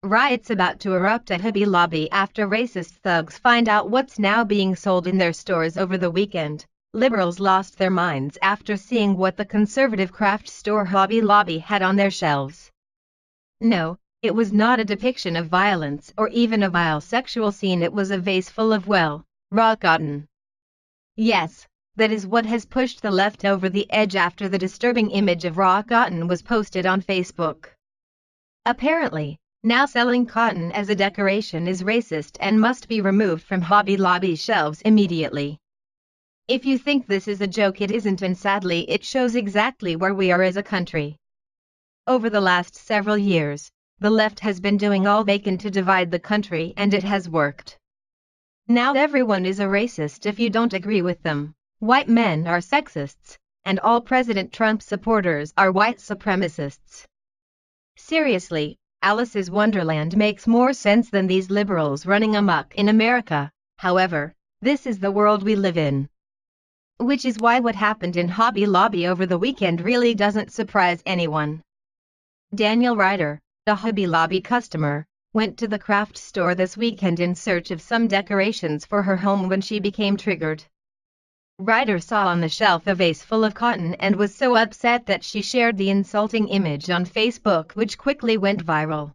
Riots about to erupt at Hobby Lobby after racist thugs find out what's now being sold in their stores over the weekend. Liberals lost their minds after seeing what the conservative craft store Hobby Lobby had on their shelves. No, it was not a depiction of violence or even a vile sexual scene. It was a vase full of, well, raw cotton. Yes, that is what has pushed the left over the edge after the disturbing image of raw cotton was posted on Facebook. Apparently, now selling cotton as a decoration is racist and must be removed from Hobby Lobby's shelves immediately. If you think this is a joke, it isn't, and sadly it shows exactly where we are as a country. Over the last several years, the left has been doing all they can to divide the country, and it has worked. Now everyone is a racist if you don't agree with them. White men are sexists, and all President Trump supporters are white supremacists. Seriously, Alice's Wonderland makes more sense than these liberals running amok in America. However, this is the world we live in. Which is why what happened in Hobby Lobby over the weekend really doesn't surprise anyone. Daniel Ryder, a Hobby Lobby customer, went to the craft store this weekend in search of some decorations for her home when she became triggered. Ryder saw on the shelf a vase full of cotton and was so upset that she shared the insulting image on Facebook, which quickly went viral.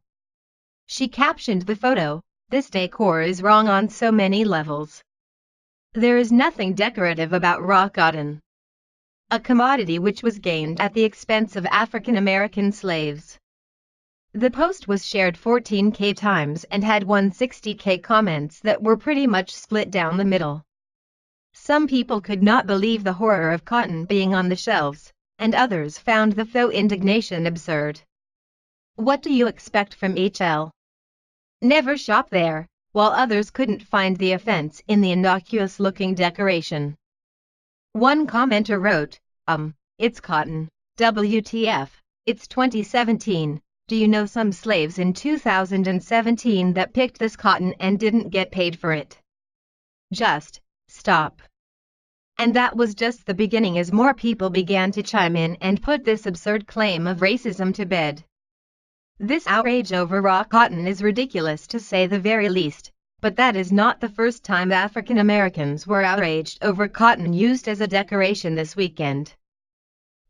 She captioned the photo, "This decor is wrong on so many levels. There is nothing decorative about raw cotton, a commodity which was gained at the expense of African American slaves." The post was shared 14,000 times and had 160,000 comments that were pretty much split down the middle. Some people could not believe the horror of cotton being on the shelves, and others found the faux indignation absurd. What do you expect from HL? Never shop there, while others couldn't find the offense in the innocuous-looking decoration. One commenter wrote, "It's cotton. WTF, it's 2017. Do you know some slaves in 2017 that picked this cotton and didn't get paid for it? Just stop." And that was just the beginning as more people began to chime in and put this absurd claim of racism to bed. This outrage over raw cotton is ridiculous to say the very least, but that is not the first time African Americans were outraged over cotton used as a decoration this weekend.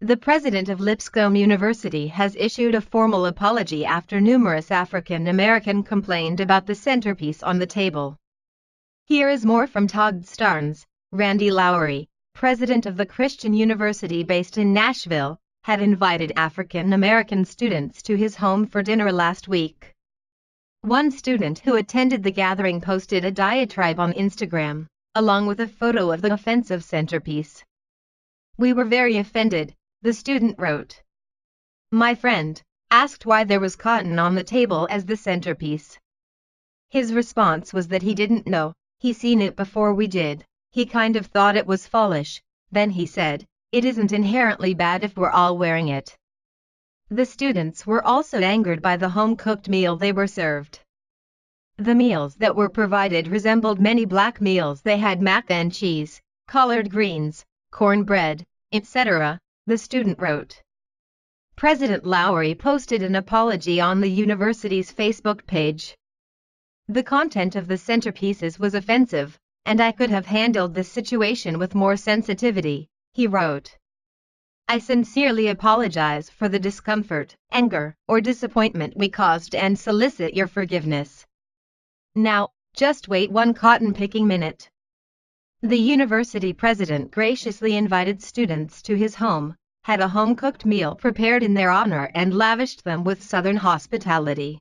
The president of Lipscomb University has issued a formal apology after numerous African Americans complained about the centerpiece on the table. Here is more from Todd Starnes. Randy Lowry, president of the Christian University based in Nashville, had invited African American students to his home for dinner last week. One student who attended the gathering posted a diatribe on Instagram, along with a photo of the offensive centerpiece. "We were very offended," the student wrote. "My friend asked why there was cotton on the table as the centerpiece. His response was that he didn't know, he seen it before we did. He kind of thought it was foolish. Then he said, it isn't inherently bad if we're all wearing it." The students were also angered by the home-cooked meal they were served. The meals that were provided resembled many black meals. They had mac and cheese, collard greens, cornbread, etc., the student wrote. President Lowry posted an apology on the university's Facebook page. "The content of the centerpieces was offensive, and I could have handled this situation with more sensitivity," he wrote. "I sincerely apologize for the discomfort, anger, or disappointment we caused and solicit your forgiveness. Now, just wait one cotton-picking minute." The university president graciously invited students to his home, had a home-cooked meal prepared in their honor, and lavished them with Southern hospitality.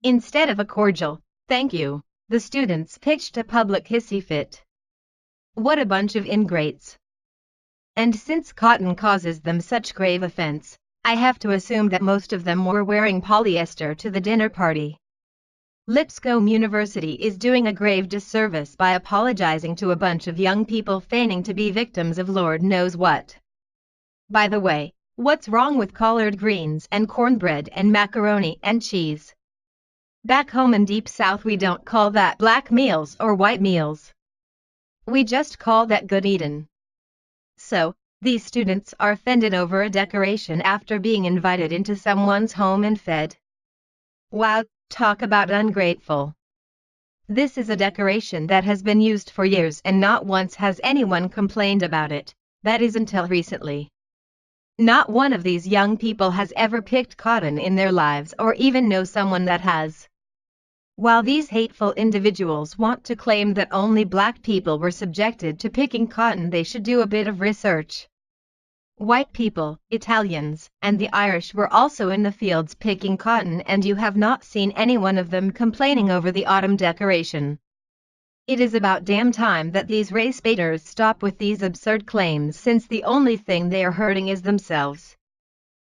Instead of a cordial "thank you," the students pitched a public hissy fit. What a bunch of ingrates. And since cotton causes them such grave offense, I have to assume that most of them were wearing polyester to the dinner party. Lipscomb University is doing a grave disservice by apologizing to a bunch of young people feigning to be victims of Lord knows what. By the way, what's wrong with collard greens and cornbread and macaroni and cheese? Back home in Deep South we don't call that black meals or white meals. We just call that good eatin'. So, these students are offended over a decoration after being invited into someone's home and fed. Wow, Talk about ungrateful. This is a decoration that has been used for years and not once has anyone complained about it, that is until recently. Not one of these young people has ever picked cotton in their lives or even know someone that has. While these hateful individuals want to claim that only black people were subjected to picking cotton, they should do a bit of research. White people, Italians, and the Irish were also in the fields picking cotton, and you have not seen any one of them complaining over the autumn decoration. It is about damn time that these race baiters stop with these absurd claims, since the only thing they are hurting is themselves.